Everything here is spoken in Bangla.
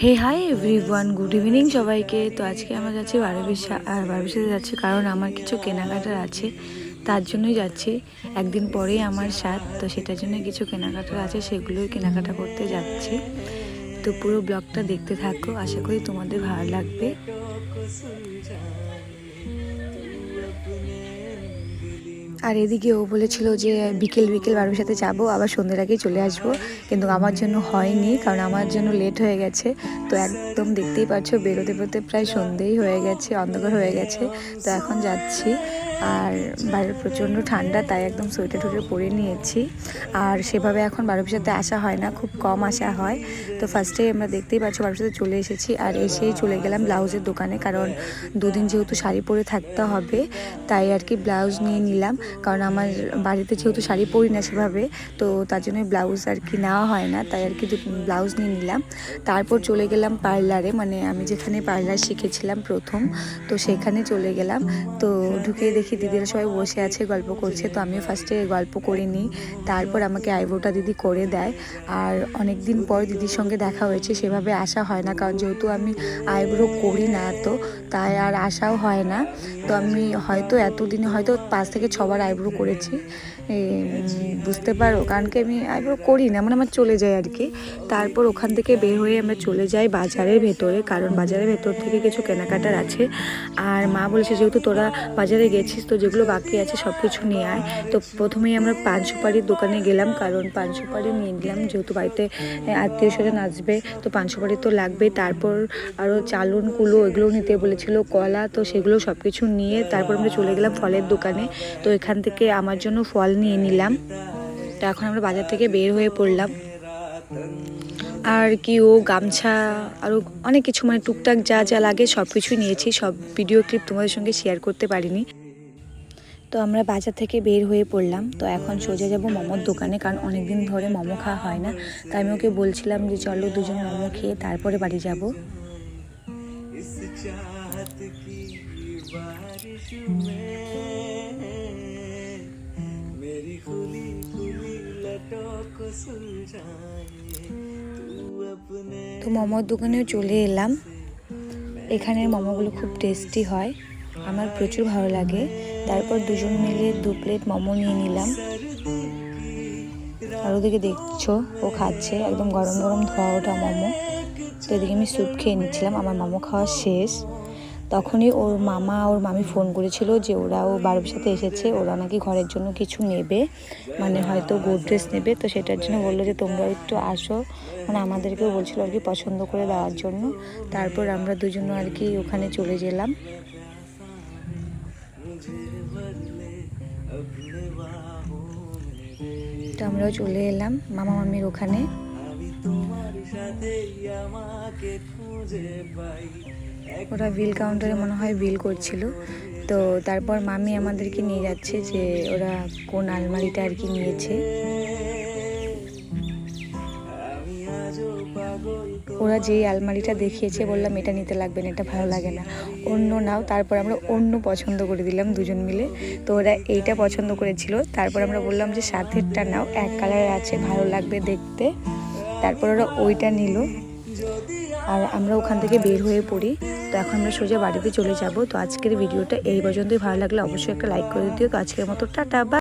হে হাই এভরিওয়ান, গুড ইভিনিং সবাইকে। তো আজকে আমরা যাচ্ছি বারবিশাতে যাচ্ছি, কারণ আমার কিছু কেনাকাটার আছে, তার জন্যই যাচ্ছি। একদিন পরেই আমার সাথ, তো সেটার জন্য কিছু কেনাকাটার আছে, সেগুলোই কেনাকাটা করতে যাচ্ছি। তো পুরো ব্লগটা দেখতে থাকো, আশা করি তোমাদের ভালো লাগবে। আর এদিকে ও বলেছিল যে বিকেল বারবিশাতে যাবো, আবার সন্ধ্যের আগেই চলে আসবো, কিন্তু আমার জন্য হয়নি, কারণ আমার জন্য লেট হয়ে গেছে। তো একদম দেখতেই পাচ্ছ, বেরোতে প্রায় সন্ধ্যেই হয়ে গেছে, অন্ধকার হয়ে গেছে। তো এখন যাচ্ছি, আর বাইরে প্রচণ্ড ঠান্ডা, তাই একদম সোয়েটার টুয়েটার পরে নিয়েছি। আর সেভাবে এখন বারবিশাতে আসা হয় না, খুব কম আসা হয়। তো ফার্স্টেই আমরা দেখতেই পাচ্ছ বারবিশাতে চলে এসেছি, আর এসেই চলে গেলাম ব্লাউজের দোকানে, কারণ দুদিন যেহেতু শাড়ি পরে থাকতে হবে, তাই আর কি ব্লাউজ নিয়ে নিলাম। কারণ আমার বাড়িতে যেহেতু শাড়ি পরি না সেভাবে, তো তার জন্যই ব্লাউজ আর কি নেওয়া হয় না, তাই আর কি ব্লাউজ নিয়ে নিলাম। তারপর চলে গেলাম পার্লারে, মানে আমি যেখানে পার্লার শিখেছিলাম প্রথম, তো সেখানে চলে গেলাম। তো ঢুকে দেখি দিদিরা সবাই বসে আছে, গল্প করছে। তো আমিও ফার্স্টে গল্প করে নিই, তারপর আমাকে আইব্রোটা দিদি করে দেয়। আর অনেক দিন পর দিদির সঙ্গে দেখা হয়েছে, সেভাবে আসা হয় না, কারণ যেহেতু আমি আইব্রো করি না, তো তাই আর আসাও হয় না। তো আমি হয়তো এতদিনে হয়তো 5 থেকে 6 বার আইব্রো করেছি, বুঝতে পারো, কারণ কি আমি আইব্রো করি না, মানে আমার চলে যায় আর কি। তারপর ওখান থেকে বের হয়ে আমরা চলে যাই বাজারের ভেতরে, কারণ বাজারের ভেতর থেকে কিছু কেনাকাটার আছে। আর মা বলেছে যেহেতু তোরা বাজারে গেছিস, তো যেগুলো বাকি আছে সব কিছু নিয়ে আয়। তো প্রথমেই আমরা পান সুপারির দোকানে গেলাম, কারণ পান সুপারি নিয়ে নিলাম, যেহেতু বাড়িতে আত্মীয় স্বজন আসবে, তো পান সুপারি তো লাগবে। তারপর আরও চালন কুলো এগুলো নিতে বলেছিল, কলা, তো সেগুলো সব কিছু নিয়ে তারপর আমরা চলে গেলাম ফলের দোকানে। তো এখান থেকে আমার জন্য ফল নিয়ে নিলাম। তো এখন আমরা বাজার থেকে বের হয়ে পড়লাম। আর কি ও গামছা আরও অনেক কিছু, মানে টুকটাক যা যা লাগে সব কিছুই নিয়েছি। সব ভিডিও ক্লিপ তোমাদের সঙ্গে শেয়ার করতে পারিনি। তো আমরা বাজার থেকে বের হয়ে পড়লাম। তো এখন সোজা যাব মোমোর দোকানে, কারণ অনেক দিন ধরে মোমো খাওয়া হয় না। তাই আমি ওকে বলছিলাম যে চলো দুজনে মোমো খেয়ে তারপরে বাড়ি যাব। তো মোমোর দোকানেও চলে এলাম। এখানের মোমোগুলো খুব টেস্টি হয়, আমার প্রচুর ভালো লাগে। তারপর দুজন মিলে 2 প্লেট মোমো নিয়ে নিলাম। আর ওদিকে দেখছো ও খাচ্ছে, একদম গরম গরম ধোয়া ওঠা মোমো। তো এদিকে আমি স্যুপ খেয়ে নিচ্ছিলাম। আমার মোমো খাওয়া শেষ, তখনই ওর মামা ওর মামি ফোন করেছিল যে ওরাও বারবিশাতে এসেছে, ওরা নাকি ঘরের জন্য কিছু নেবে, মানে হয়তো গোদরেজ নেবে। তো সেটার জন্য বললো যে তোমরাও একটু আসো, মানে আমাদেরকেও বলছিল আর কি পছন্দ করে দেওয়ার জন্য। তারপর আমরা দুজনে আর কি ওখানে চলে গেলাম। তো আমরাও চলে এলাম মামা মামির ওখানে। ওরা বিল কাউন্টারে মনে হয় বিল করছিল। তো তারপর মামি আমাদেরকে নিয়ে যাচ্ছে যে ওরা কোন আলমারিটা আর কি নিয়েছে। ওরা যেই আলমারিটা দেখিয়েছে বললাম এটা নিতে লাগবে না, এটা ভালো লাগে না, অন্য নাও। তারপর আমরা অন্য পছন্দ করে দিলাম দুজন মিলে। তো ওরা এইটা পছন্দ করেছিল, তারপর আমরা বললাম যে সাথেরটা নাও, এক কালারের আছে, ভালো লাগবে দেখতে। তারপর ওরা ওইটা নিল, আর আমরা ওখান থেকে বের হয়ে পড়ি। তো এখন আমরা সোজা বাড়িতে চলে যাব। তো আজকের ভিডিওটা এই পর্যন্তই। ভালো লাগলে অবশ্যই একটা লাইক করে দিও। তো আজকের মতো টাটা, বাই।